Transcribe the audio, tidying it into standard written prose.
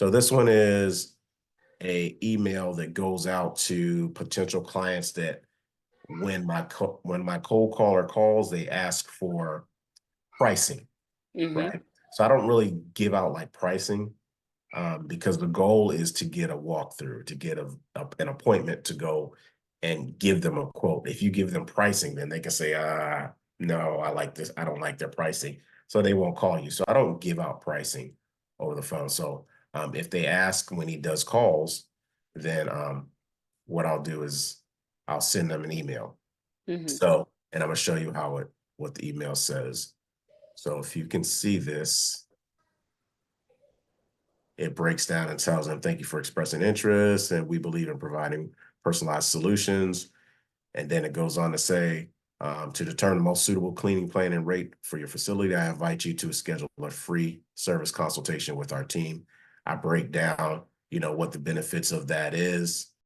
So this one is a email that goes out to potential clients that when my cold caller calls, they ask for pricing, Mm-hmm. right? So I don't really give out like pricing because the goal is to get a walkthrough, to get an appointment to go and give them a quote. If you give them pricing, then they can say, no, I like this. I don't like their pricing. So they won't call you. So I don't give out pricing over the phone. So if they ask when he does calls, then what I'll do is I'll send them an email. Mm-hmm. So, and I'm gonna show you what the email says. So if you can see this, it breaks down and tells them, thank you for expressing interest, and we believe in providing personalized solutions. And then it goes on to say, to determine the most suitable cleaning plan and rate for your facility, I invite you to schedule a free service consultation with our team. I break down, what the benefits of that is.